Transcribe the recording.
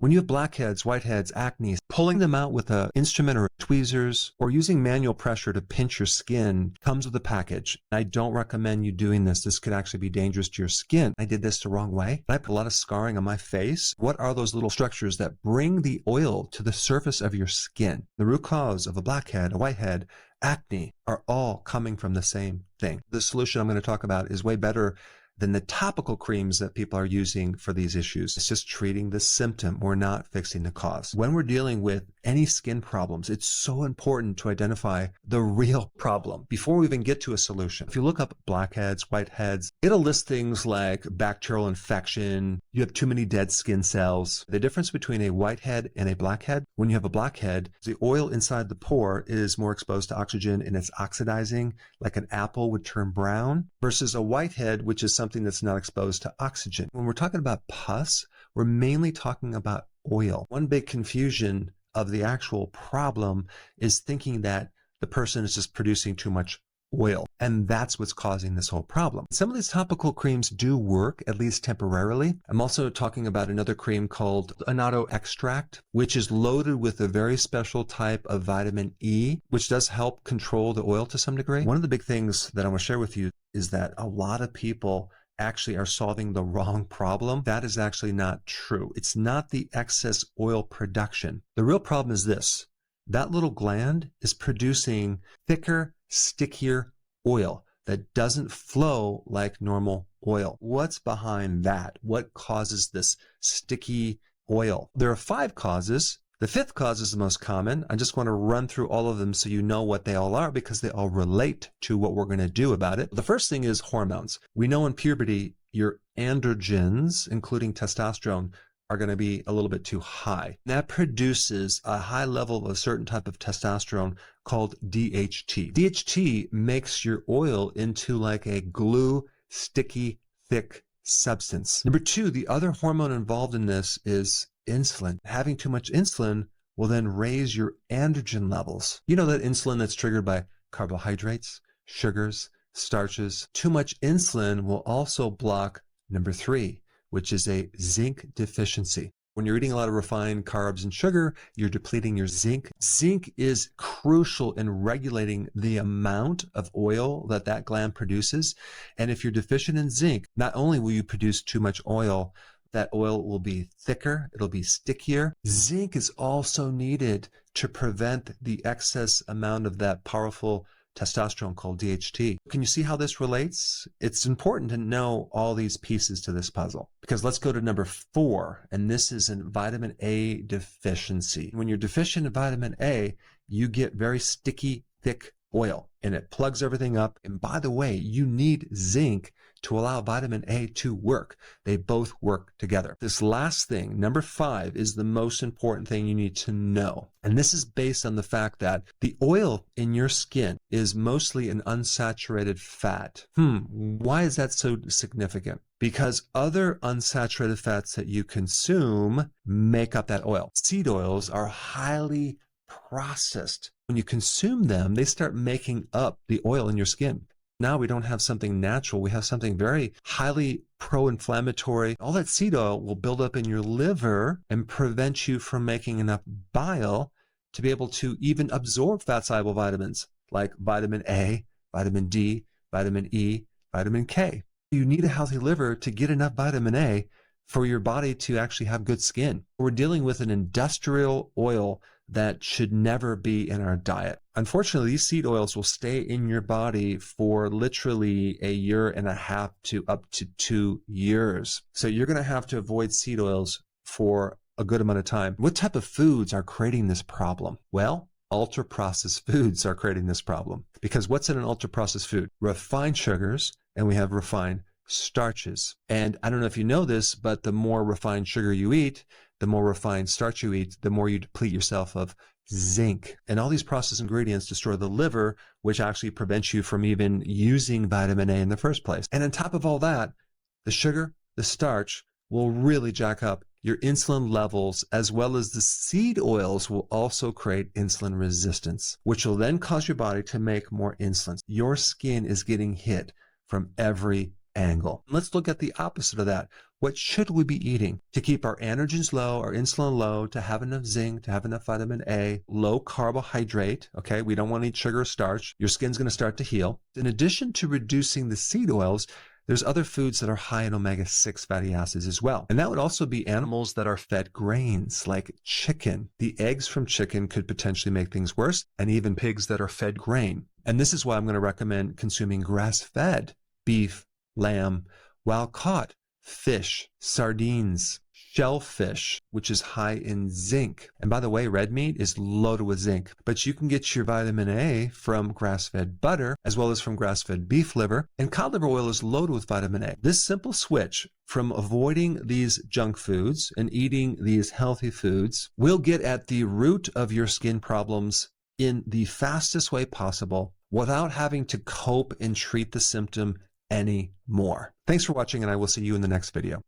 When you have blackheads, whiteheads, acne, pulling them out with an instrument or tweezers or using manual pressure to pinch your skin comes with a package. I don't recommend you doing this. This could actually be dangerous to your skin. I did this the wrong way. I put a lot of scarring on my face. What are those little structures that bring the oil to the surface of your skin? The root cause of a blackhead, a whitehead, acne are all coming from the same thing. The solution I'm going to talk about is way better than the topical creams that people are using for these issues. It's just treating the symptom. We're not fixing the cause. When we're dealing with any skin problems, it's so important to identify the real problem before we even get to a solution. If you look up blackheads, whiteheads, it'll list things like bacterial infection, you have too many dead skin cells. The difference between a whitehead and a blackhead, when you have a blackhead, the oil inside the pore is more exposed to oxygen and it's oxidizing, like an apple would turn brown, versus a whitehead, which is something that's not exposed to oxygen. When we're talking about pus, we're mainly talking about oil. One big confusion of the actual problem is thinking that the person is just producing too much oil, and that's what's causing this whole problem. Some of these topical creams do work, at least temporarily. I'm also talking about another cream called annatto extract, which is loaded with a very special type of vitamin E, which does help control the oil to some degree. One of the big things that I want to share with you is that a lot of people actually are solving the wrong problem. That is actually not true. It's not the excess oil production. The real problem is this. That little gland is producing thicker, stickier oil that doesn't flow like normal oil. What's behind that? What causes this sticky oil? There are 5 causes. The 5th cause is the most common. I just want to run through all of them so you know what they all are because they all relate to what we're going to do about it. The first thing is hormones. We know in puberty, your androgens, including testosterone, are going to be a little bit too high. That produces a high level of a certain type of testosterone called DHT. DHT makes your oil into like a glue, sticky, thick substance. Number 2, the other hormone involved in this is insulin. Having too much insulin will then raise your androgen levels. You know that insulin that's triggered by carbohydrates, sugars, starches. Too much insulin will also block number 3, which is a zinc deficiency. When you're eating a lot of refined carbs and sugar, you're depleting your zinc. Zinc is crucial in regulating the amount of oil that that gland produces. And if you're deficient in zinc, not only will you produce too much oil, that oil will be thicker, it'll be stickier. Zinc is also needed to prevent the excess amount of that powerful testosterone called DHT. Can you see how this relates? It's important to know all these pieces to this puzzle because let's go to number 4, and this is in vitamin A deficiency. When you're deficient in vitamin A, you get very sticky, thick oil and it plugs everything up. And by the way, you need zinc to allow vitamin A to work. They both work together. This last thing, number 5, is the most important thing you need to know. And this is based on the fact that the oil in your skin is mostly an unsaturated fat. Why is that so significant? Because other unsaturated fats that you consume make up that oil. Seed oils are highly processed. When you consume them, they start making up the oil in your skin. Now we don't have something natural. We have something very highly pro-inflammatory. All that seed oil will build up in your liver and prevent you from making enough bile to be able to even absorb fat-soluble vitamins like vitamin A, vitamin D, vitamin E, vitamin K. You need a healthy liver to get enough vitamin A for your body to actually have good skin. We're dealing with an industrial oil that should never be in our diet. Unfortunately, these seed oils will stay in your body for literally 1.5 years to up to 2 years. So you're going to have to avoid seed oils for a good amount of time. What type of foods are creating this problem? Well, ultra-processed foods are creating this problem. Because what's in an ultra-processed food? Refined sugars, and we have refined starches. And I don't know if you know this, but the more refined sugar you eat, the more refined starch you eat, the more you deplete yourself of zinc. And all these processed ingredients destroy the liver, which actually prevents you from even using vitamin A in the first place. And on top of all that, the sugar, the starch will really jack up your insulin levels, as well as the seed oils will also create insulin resistance, which will then cause your body to make more insulin. Your skin is getting hit from every angle. Let's look at the opposite of that. What should we be eating to keep our androgens low, our insulin low, to have enough zinc, to have enough vitamin A, low carbohydrate, okay? We don't want to eat sugar or starch. Your skin's going to start to heal. In addition to reducing the seed oils, there's other foods that are high in omega-6 fatty acids as well. And that would also be animals that are fed grains, like chicken. The eggs from chicken could potentially make things worse, and even pigs that are fed grain. And this is why I'm going to recommend consuming grass-fed beef, lamb, wild-caught fish, sardines, shellfish, which is high in zinc. And by the way, red meat is loaded with zinc, but you can get your vitamin A from grass-fed butter as well as from grass-fed beef liver, and cod liver oil is loaded with vitamin A. This simple switch from avoiding these junk foods and eating these healthy foods will get at the root of your skin problems in the fastest way possible without having to cope and treat the symptom anymore. Thanks for watching, and I will see you in the next video.